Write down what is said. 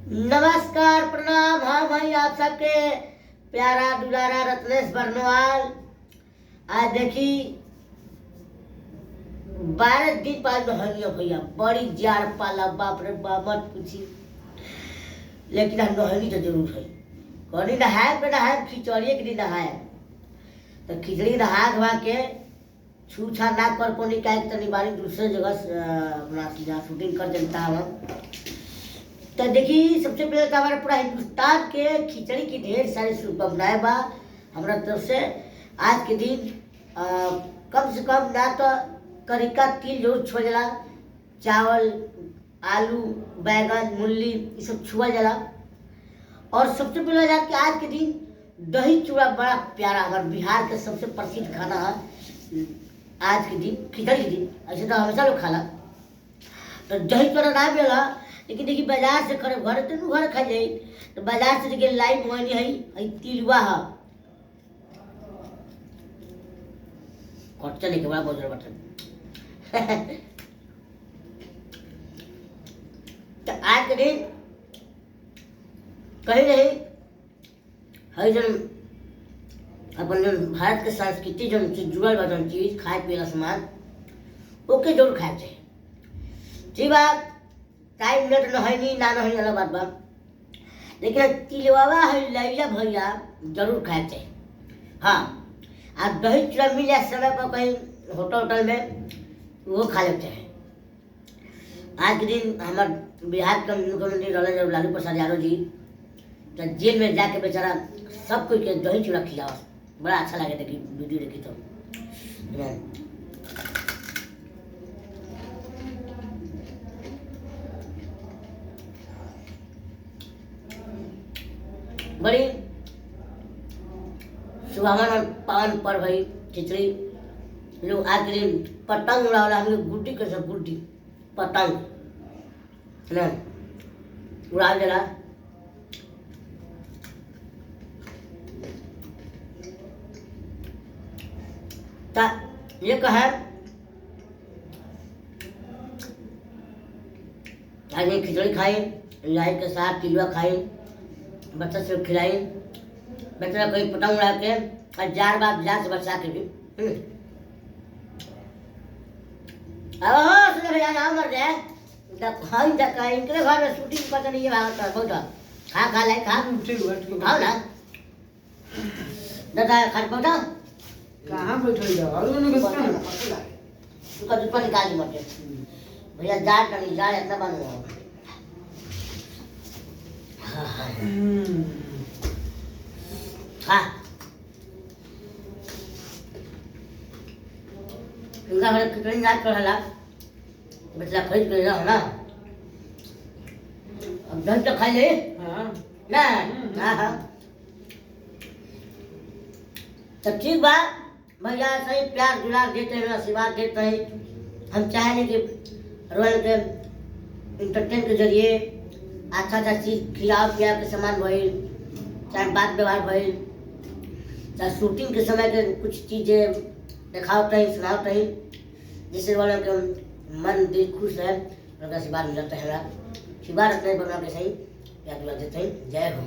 नमस्कार प्रणाम। हाँ भाई, आप सबके प्यारा दुलारा रत्नेश बर्नवाल। आज देखी 12 दिन बाद नहलियो भैया, बड़ी जार पाला, बाप रे बाप मत पूछी। लेकिन हम नहली तो जरूर है। कहीं नहाए पे नहाए, खिचड़िए के दिन नहाए तो खिचड़ी नहा धवा के छू छा ना कर पोनी का तनी बारी दूसरे जगह अपना जहाँ शूटिंग कर देता हम। तो देखिए, सबसे पहले तो हमारे पूरा हिंदुस्तान के खिचड़ी की ढेर सारी शुभकामनाएं बा हमारा तरफ से। आज के दिन कम से कम ना तो करी का तिल जरूर छुआ जाला, चावल, आलू, बैगन, मूली ये सब छुआ जाला। और सबसे पहले जाके कि आज के दिन दही चूड़ा बड़ा प्यारा, हमारे बिहार के सबसे प्रसिद्ध खाना है। आज के दिन खिचड़ी के दिन ऐसे तो हमेशा लोग खाला, तो दही चूड़ा ना मिला। लेकिन देखिए, बाजार से खड़े घर तो घर खा जाए, तो बाजार से देखिए लाइव मोनी है तिलवा है चले के बड़ा बोझ बटन। तो आज के दिन कहीं नहीं है जन अपन जन भारत के संस्कृति जन से जुड़ल बा जन चीज खाए पिए का सामान ओके जरूर खाए चाहिए। ठीक बात, टाइम मिनट नहीं ना नहीं अलग बात बा, लेकिन तिलवा है लैला भैया जरूर खाए चाहिए। हाँ, आप दही चूड़ा मिल जाए समय पर कहीं होटल में वो खा लेते हैं। आज के दिन हमारे बिहार के मुख्यमंत्री रहे लालू प्रसाद यादव जी तो जेल में जाके बेचारा सब कोई के दही चूड़ा खिलाओ, बड़ा अच्छा लगे देखी वीडियो देखी तो। बड़ी सुहावन और पावन पर्व है खिचड़ी। लोग आज के दिन पतंग उड़ावला, हम लोग गुड्डी के सब गुड्डी पतंग है ना उड़ा देला। ये कहे आज ये खिचड़ी खाई, लाई के साथ तिलवा खाई, बच्चा से खिलाई, बच्चा कोई पतंग उड़ा के और जार बात जार से बचा के भी। अब हो सुन भैया ना मर जाए हम जका इनके घर में शूटिंग पता नहीं है भागत है बहुत खा ले खा खाओ ना दादा खा पौधा कहाँ बैठल जाओ और उन्होंने किसका उसका दूसरा निकाल दी मत भैया, जार नहीं जार इतना बन हुआ। हाँ इनका मेरे कितनी याद कर हला बचला खरीद के ना ना अब दही तो खा ले। हाँ ना हाँ हाँ तो ठीक बा भैया, सही प्यार दुलार देते हैं, आशीर्वाद देते हैं। हम चाहेंगे कि रोयल के इंटरटेन के जरिए अच्छा अच्छा चीज़ खिलाओ पिया के सामान भइल, चाहे बात व्यवहार भइल, चाहे शूटिंग के समय के कुछ चीज़ें दिखाओ कहीं सुनाओ कहीं, जिससे वालों के मन दिल खुश है, उनका आशीर्वाद मिलता है। आशीर्वाद रखने बना के सही या देते हैं। जय हो।